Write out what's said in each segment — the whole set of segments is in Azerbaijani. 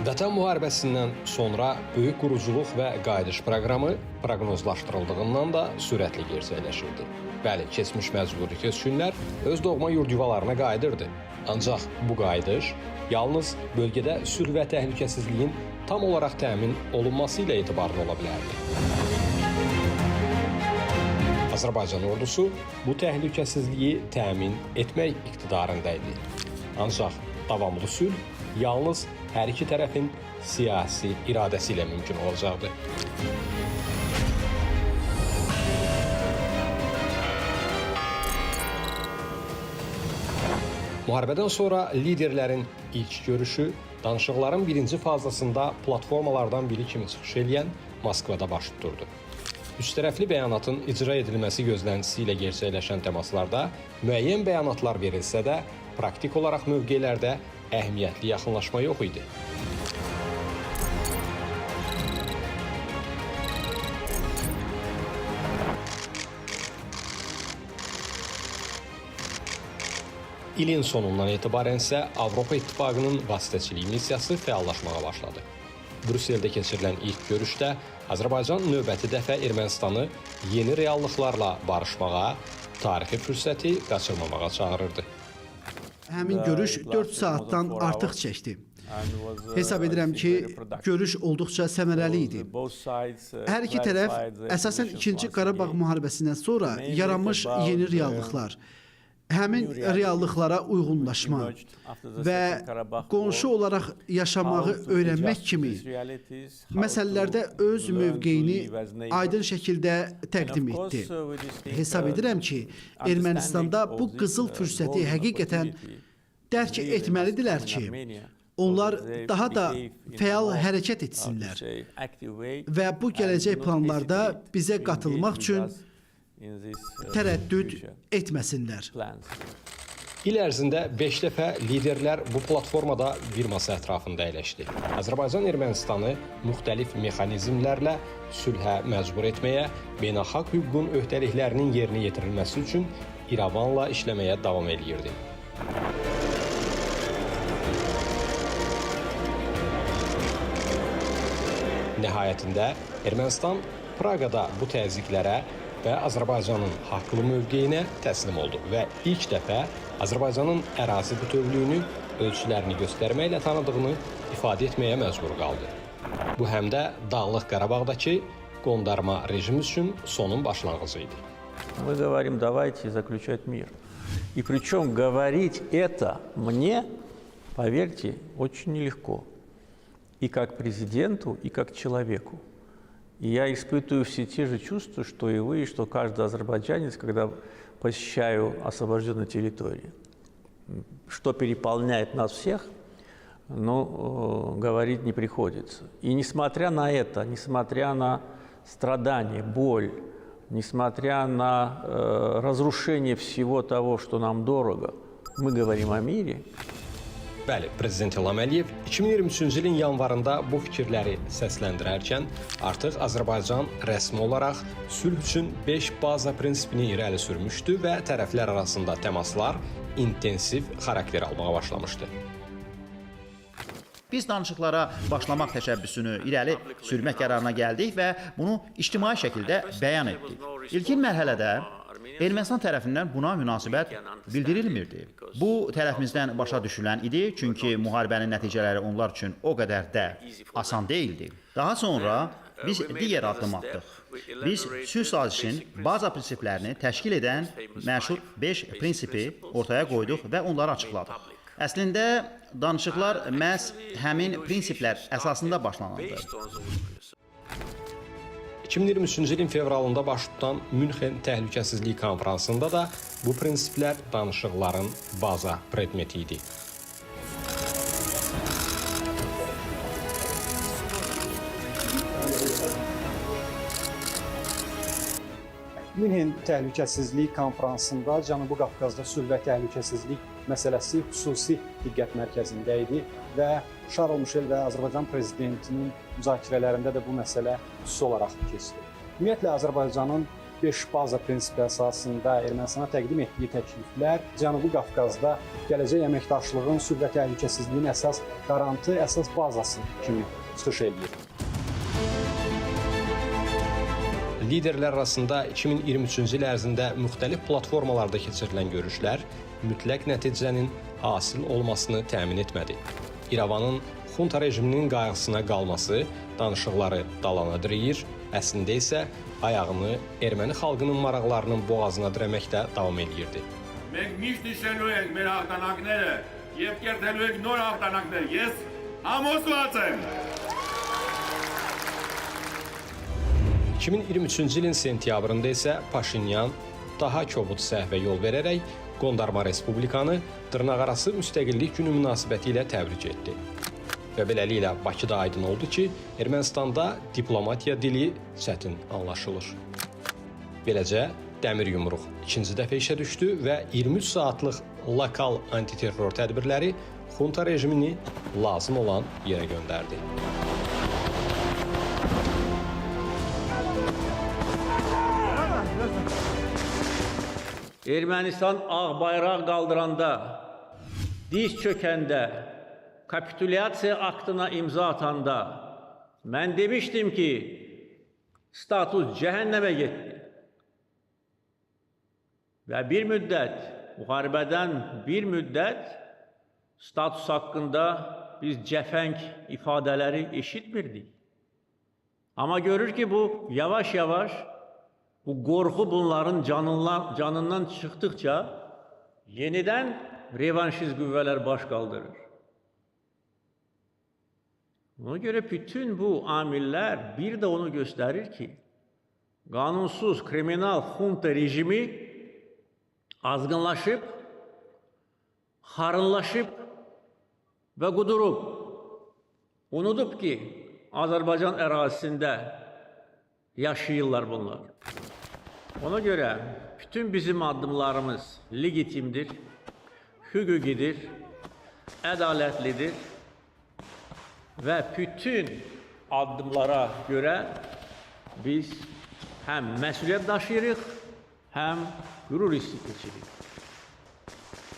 Vətən müharibəsindən sonra böyük quruculuq və qayıdış proqramı proqnozlaşdırıldığından da sürətli gerçəkləşirdi. Bəli, keçmiş məcburi köçkünlər öz doğma yurd yuvalarına qayıdırdı. Ancaq bu qayıdış yalnız bölgədə sülh və təhlükəsizliyin tam olaraq təmin olunması ilə etibarlı ola bilərdi. Azərbaycan ordusu bu təhlükəsizliyi təmin etmək iqtidarında idi. Ancaq davamlı sülh yalnız hər iki tərəfin siyasi iradəsi ilə mümkün olacaqdı. Müharibədən sonra liderlərin ilk görüşü danışıqların birinci fazasında platformalardan biri kimi çıxış edən Moskvada baş tuturdu. Üçtərəfli bəyanatın icra edilməsi gözləntisi ilə gerçəkləşən təmaslarda müəyyən bəyanatlar verilsə də, praktik olaraq mövqelərdə əhəmiyyətli yaxınlaşma yox idi. İlin sonundan etibarən isə Avropa İttifaqının vasitəçilik missiyası fəallaşmağa başladı. Brüsseldə keçirilən ilk görüşdə Azərbaycan növbəti dəfə Ermənistanı yeni reallıqlarla barışmağa, tarixi fürsəti qaçırmamağa çağırırdı. Həmin görüş 4 saatdan artıq çəkdi. Hesab edirəm ki, görüş olduqca səmərəli idi. Hər iki tərəf əsasən 2-ci Qarabağ müharibəsindən sonra yaranmış yeni reallıqlar, həmin reallıqlara uyğunlaşma və qonşu olaraq yaşamağı öyrənmək kimi məsələlərdə öz mövqeyini aydın şəkildə təqdim etdi. Hesab edirəm ki, Ermənistanda bu qızıl fürsəti həqiqətən dərk etməlidirlər ki, onlar daha da fəal hərəkət etsinlər və bu gələcək planlarda bizə qatılmaq üçün tərəddüd etməsinlər. İl ərzində 5 dəfə liderlər bu platformada bir masa ətrafında əyləşdi. Azərbaycan Ermənistanı müxtəlif mexanizmlərlə sülhə məcbur etməyə, beynəlxalq hüququn öhdəliklərinin yerinə yetirilməsi üçün İrəvanla işləməyə davam edirdi. Nəhayətində Ermənistan Praqada bu təzyiqlərə və Azərbaycanın haqlı mövqeyinə təslim oldu və ilk dəfə Azərbaycanın ərazi bütövlüyünü ölçülərini göstərməklə tanıdığını ifadə etməyə məcbur qaldı. Bu həm də Dağlıq Qarabağdakı qondarma rejim üçün sonun başlanğıcı idi. Мы говорим, давайте заключать мир. И причем говорить это мне, поверьте, очень нелегко. И как президенту, и как человеку. И я испытываю все те же чувства, что и вы, и что каждый азербайджанец, когда посещаю освобожденные территории. Что переполняет нас всех, но говорить не приходится. И несмотря на это, несмотря на страдания, боль, несмотря на разрушение всего того, что нам дорого, мы говорим о мире. Bəli, Prezident İlham Əliyev 2023-cü ilin yanvarında bu fikirləri səsləndirərkən artıq Azərbaycan rəsmi olaraq sülh üçün 5 baza prinsipini irəli sürmüşdü və tərəflər arasında təmaslar intensiv xarakter almağa başlamışdı. Biz danışıqlara başlamaq təşəbbüsünü irəli sürmək qərarına gəldik və bunu ictimai şəkildə bəyan etdik. İlkin mərhələdə Ermənistan tərəfindən buna münasibət bildirilmirdi. Bu, tərəfimizdən başa düşülən idi, çünki müharibənin nəticələri onlar üçün o qədər də asan deyildi. Daha sonra biz digər addım atdıq. Biz sülh sazişin baza prinsiplərini təşkil edən məşhur 5 prinsipi ortaya qoyduq və onları açıqladıq. Əslində, danışıqlar məhz həmin prinsiplər əsasında başlanıldı. 2023-cü ilin fevralında baş tutan Münxen Təhlükəsizlik Konfransında da bu prinsiplər danışıqların baza predmeti idi. Münxen Təhlükəsizlik Konfransında Cənubi Qafqazda sülh və təhlükəsizlik məsələsi xüsusi diqqət mərkəzində idi və Şarl Mişel və Azərbaycan prezidentinin müzakirələrində də bu məsələ xüsusi olaraq keçdi. Ümumiyyətlə, Azərbaycanın 5 baza prinsipi əsasında Ermənistana təqdim etdiyi təkliflər Cənubi Qafqazda gələcək əməkdaşlığın, sülh və təhlükəsizliyin əsas qarantı, əsas bazası kimi çıxış edir. Liderlər arasında 2023-cü il ərzində müxtəlif platformalarda keçirilən görüşlər mütləq nəticənin hasil olmasını təmin etmədi. İrəvanın xunta rejiminin qayğısına qalması danışıqları dalana dirəyir, əslində isə ayağını erməni xalqının maraqlarının boğazına dirəməkdə davam edirdi. Մենք միշտ հիշելու ենք մեր հաղթանակները եւ կերտելու ենք նոր հաղթանակներ։ Ես համոզված եմ։ 2023-cü ilin sentyabrında isə Paşinyan daha kobud səhvə yol verərək Qondarma Respublikanı dırnaqarası müstəqillik günü münasibəti ilə təbrik etdi. Və beləliklə Bakıda aydın oldu ki, Ermənistanda diplomatiya dili çətin anlaşılır. Beləcə, dəmir yumruq ikinci dəfə işə düşdü və 23 saatlıq lokal antiterror tədbirləri xunta rejimini lazım olan yerə göndərdi. Ermənistan ağ bayraq qaldıranda, diz çökəndə, kapitulyasiya aktına imza atanda mən demişdim ki, status cəhənnəmə getdi. Və bir müddət, müharibədən bir müddət status haqqında biz cəfəng ifadələri eşitmirdik. Amma görür ki, bu yavaş-yavaş bu qorxu bunların canından çıxdıqca yenidən revanşist qüvvələr baş qaldırır. Ona görə bütün bu amillər bir də onu göstərir ki, qanunsuz kriminal xunta rejimi azğınlaşıb, xarınlaşıb və qudurub. Unudub ki, Azərbaycan ərazisində yaşayırlar bunlar. Ona görə bütün bizim addımlarımız legitimdir, hüquqidir, ədalətlidir və bütün addımlara görə biz həm məsuliyyət daşıyırıq, həm qürur hissi keçirik.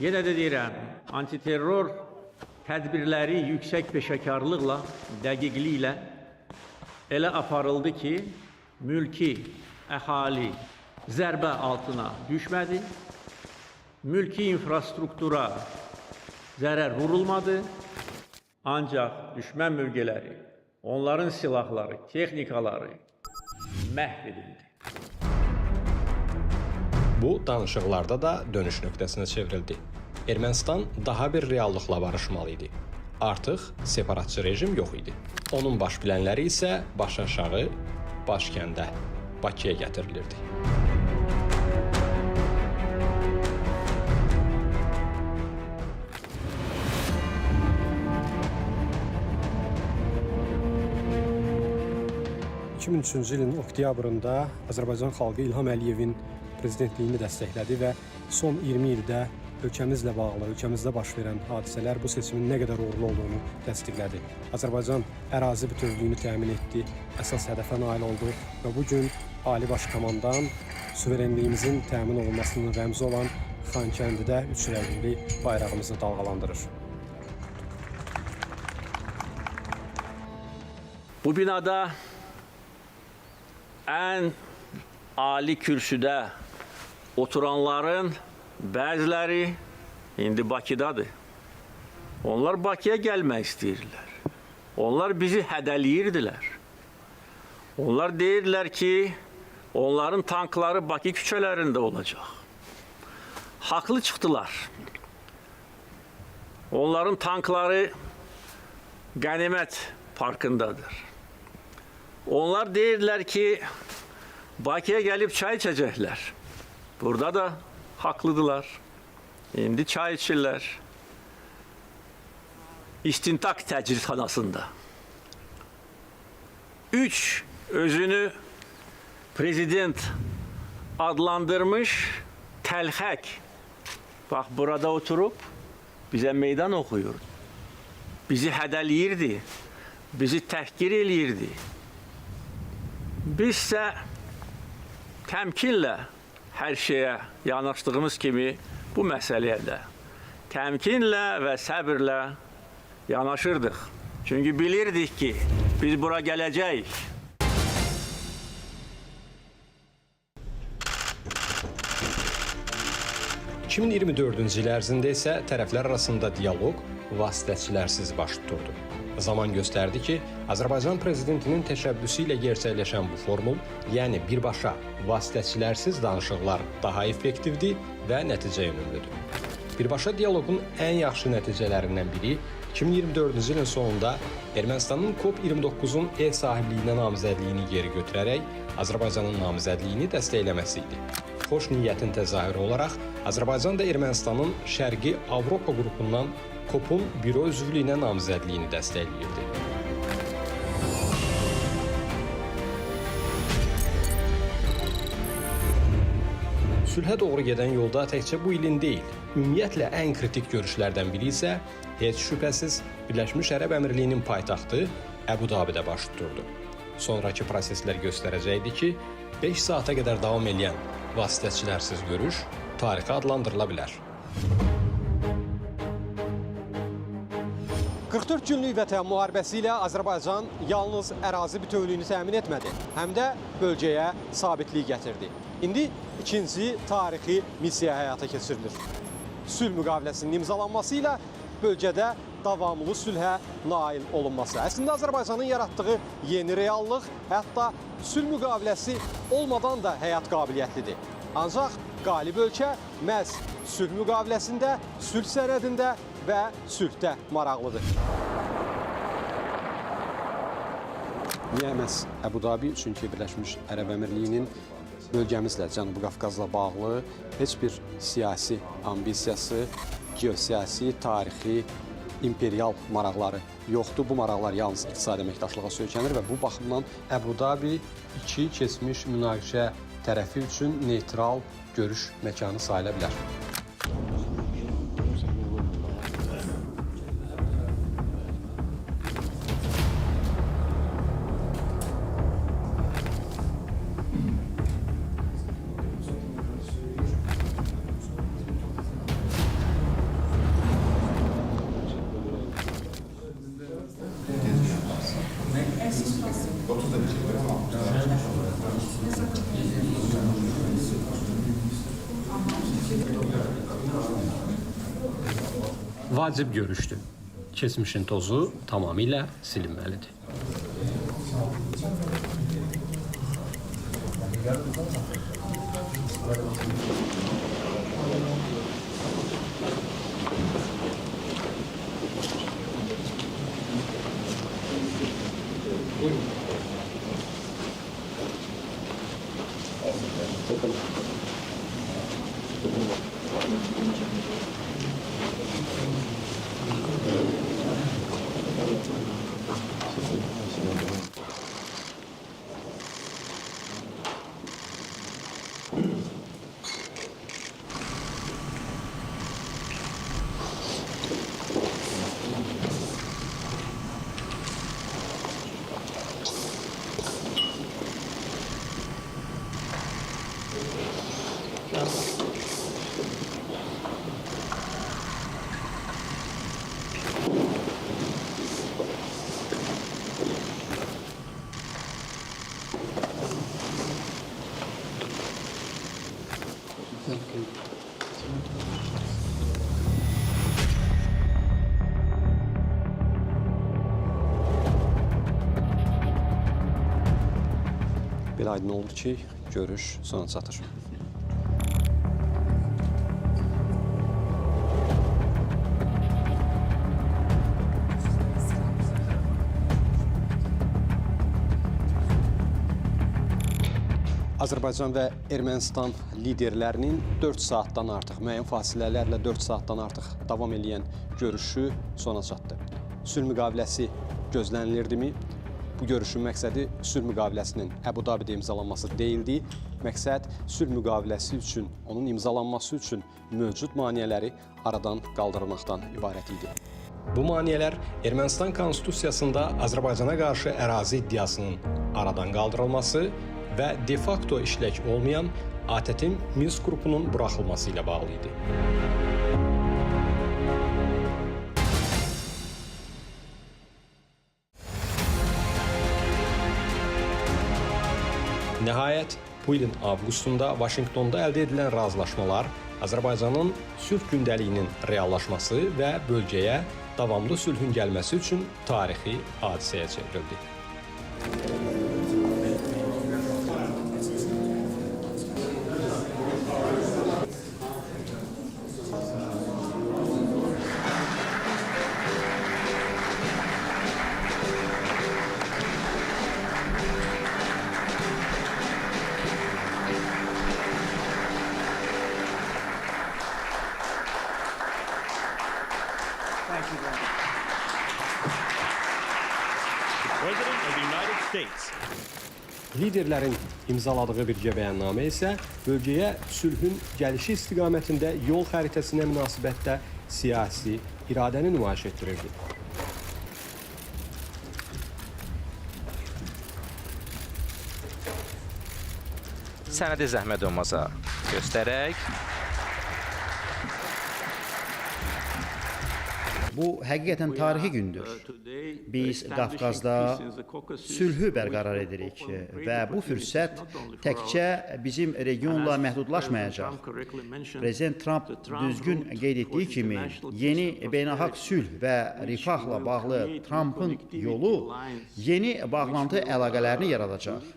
Yenə də deyirəm, antiterror tədbirləri yüksək peşəkarlıqla, dəqiqliklə elə aparıldı ki, mülki əhali zərbə altına düşmədi, mülki infrastruktura zərər vurulmadı, ancaq düşmən mülkləri, onların silahları, texnikaları məhv edildi. Bu danışıqlarda da dönüş nöqtəsinə çevrildi. Ermənistan daha bir reallıqla barışmalı idi. Artıq separatçı rejim yox idi. Onun baş bilənləri isə baş aşağı, başkəndə, Bakıya gətirilirdi. ...2003-cü ilin oktyabrında Azərbaycan xalqı İlham Əliyevin prezidentliyini dəstəklədi və son 20 ildə ölkəmizlə bağlı, ölkəmizdə baş verən hadisələr bu seçimin nə qədər uğurlu olduğunu təsdiqlədi. Azərbaycan ərazi bütövlüyünü təmin etdi, əsas hədəfə nail oldu və bugün Ali Baş Komandan suverenliyimizin təmin olunmasının rəmzi olan Xankəndidə 3 rəngli bayrağımızı dalğalandırır. Bu binada ən ali kürsüdə oturanların bəziləri indi Bakıdadır. Onlar Bakıya gəlmək istəyirlər. Onlar bizi hədəliyirdilər. Onlar deyirlər ki, onların tankları Bakı küçələrində olacaq. Haqlı çıxdılar. Onların tankları Qənimət parkındadır. Onlar deyirlər ki, Bakıya gəlib çay içəcəklər. Burada da haqlıdılar. İndi çay içirlər. İstintaq təcridxanasında. 3 özünü prezident adlandırmış təlxək. Bax, burada oturub bizə meydan oxuyur. Bizi hədəliyirdi. Bizi təhqir eləyirdi. Bizsə təmkinlə hər şeyə yanaşdığımız kimi bu məsələyə də təmkinlə və səbirlə yanaşırdıq. Çünki bilirdik ki, biz bura gələcəyik. ...2024-cü il ərzində isə tərəflər arasında dialoq vasitəçilərsiz baş tuturdu. Zaman göstərdi ki, Azərbaycan prezidentinin təşəbbüsü ilə gerçəkləşən bu formul, yəni birbaşa vasitəçilərsiz danışıqlar daha effektivdir və nəticə yönümlüdür. Birbaşa dialoqun ən yaxşı nəticələrindən biri 2024-cü ilin sonunda Ermənistanın COP29-un ev sahibliyinə namizədliyini geri götürərək Azərbaycanın namizədliyini dəstəkləməsi idi. Xoş niyyətin təzahürü olaraq Azərbaycan da Ermənistanın Şərqi Avropa qrupundan COP-un büro üzvlüyünə namizədliyini dəstəkləyirdi. Sülhə doğru gedən yolda təkcə bu ilin deyil, ümumiyyətlə ən kritik görüşlərdən biri isə heç şübhəsiz Birləşmiş Ərəb Əmirliyinin paytaxtı Əbu-Dabidə baş tuturdu. Sonrakı proseslər göstərəcəkdi ki, 5 saata qədər davam edən vasitəçilərsiz görüş tarixə adlandırıla bilər. 44 günlük Vətən müharibəsi ilə Azərbaycan yalnız ərazi bütövlüyünü təmin etmədi, həm də bölgəyə sabitlik gətirdi. İndi ikinci tarixi missiya həyata keçirilir. Sülh müqaviləsinin imzalanması ilə bölgədə davamlı sülhə nail olunması. Əslində Azərbaycanın yaratdığı yeni reallıq, hətta sülh müqaviləsi olmadan da həyat qabiliyyətlidir. Ancaq qalib ölkə məhz sülh müqaviləsində, sülh sənədində və sülhdə maraqlıdır. Niyə məhz Əbu-Dabi? Çünki Birləşmiş Ərəb Əmirliyinin bölgəmizlə, Cənubi Qafqazla bağlı heç bir siyasi ambisiyası, geosiyasi, tarixi, imperial maraqları yoxdur. Bu maraqlar yalnız iqtisadi əməkdaşlığa söykənir və bu baxımdan Əbu-Dabi iki keçmiş münaqişə tərəfi üçün neytral görüş məkanı sayıla bilər. Vacib görüşdür. Keçmişin tozu tamamilə silinməlidir. Belə aydın oldu ki, görüş sona çatır. Azərbaycan və Ermənistan liderlərinin 4 saatdan artıq, müəyyən fasilələrlə 4 saatdan artıq davam edən görüşü sona çatdı. Sülh müqaviləsi gözlənirdimi? Bu görüşün məqsədi sülh müqaviləsinin Əbu-Dabidə imzalanması deyildi. Məqsəd sülh müqaviləsi üçün, onun imzalanması üçün mövcud maneələri aradan qaldırmaqdan ibarət idi. Bu maneələr Ermənistan konstitusiyasında Azərbaycana qarşı ərazi iddiasının aradan qaldırılması və de facto işlək olmayan ATƏT-in Minsk qrupunun buraxılması ilə bağlı idi. Nəhayət, bu ilin avqustunda Vaşinqtonda əldə edilən razılaşmalar Azərbaycanın sülh gündəliyinin reallaşması və bölgəyə davamlı sülhün gəlməsi üçün tarixi hadisəyə çevrildi. Liderlərin imzaladığı birgə bəyannamə isə bölgəyə sülhün gəlişi istiqamətində yol xəritəsinə münasibətdə siyasi iradəni nümayiş etdirirdi. Sənədi zəhmət olmasa göstərək. Bu həqiqətən tarixi gündür. Biz Qafqazda sülhü bərqərar edirik və bu fürsət təkcə bizim regionla məhdudlaşmayacaq. Prezident Trump düzgün qeyd etdiyi kimi, yeni beynəlxalq sülh və rifahla bağlı Trumpın yolu yeni bağlantı əlaqələrini yaradacaq.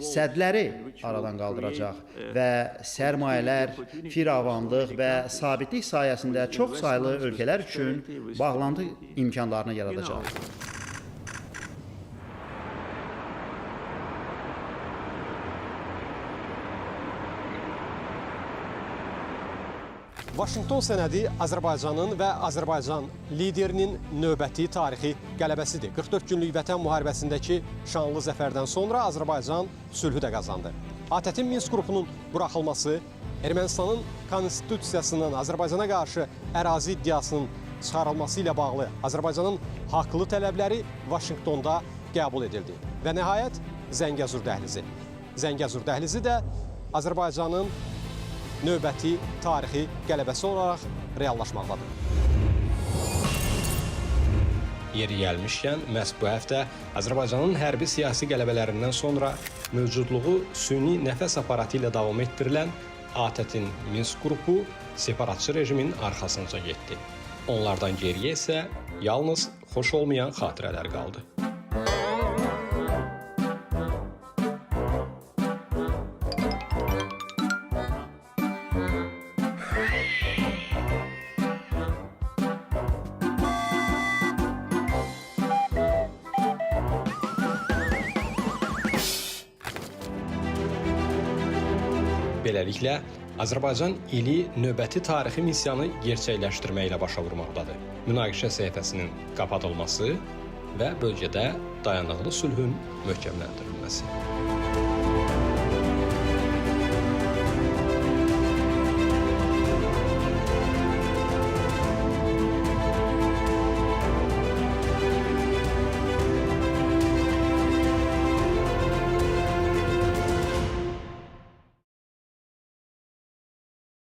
Sədləri aradan qaldıracaq və sərmayələr, firavanlıq və sabitlik sayəsində çox saylı ölkələr üçün bağlantı imkanlarını yaradacaq. Vaşinqton sənədi Azərbaycanın və Azərbaycan liderinin növbəti tarixi qələbəsidir. 44 günlük Vətən müharibəsindəki şanlı zəfərdən sonra Azərbaycan sülhü də qazandı. ATƏT-in Minsk qrupunun buraxılması, Ermənistanın konstitusiyasının Azərbaycana qarşı ərazi iddiasının çıxarılması ilə bağlı Azərbaycanın haqlı tələbləri Vaşinqtonda qəbul edildi. Və nəhayət Zəngəzur dəhlizi. Zəngəzur dəhlizi də Azərbaycanın növbəti tarixi qələbəsi olaraq reallaşmaqdadır. Yeri gəlmişkən, məhz bu həftə Azərbaycanın hərbi siyasi qələbələrindən sonra mövcudluğu süni nəfəs aparatı ilə davam etdirilən ATƏT-in Minsk qrupu separatçı rejimin arxasınca getdi. Onlardan geriyə isə yalnız xoş olmayan xatirələr qaldı. Beləliklə, Azərbaycan ili növbəti tarixi missiyanı gerçəkləşdirməklə başa vurmaqdadır. Münaqişə səhifəsinin qapadılması və bölgədə dayanıqlı sülhün möhkəmləndirilməsi.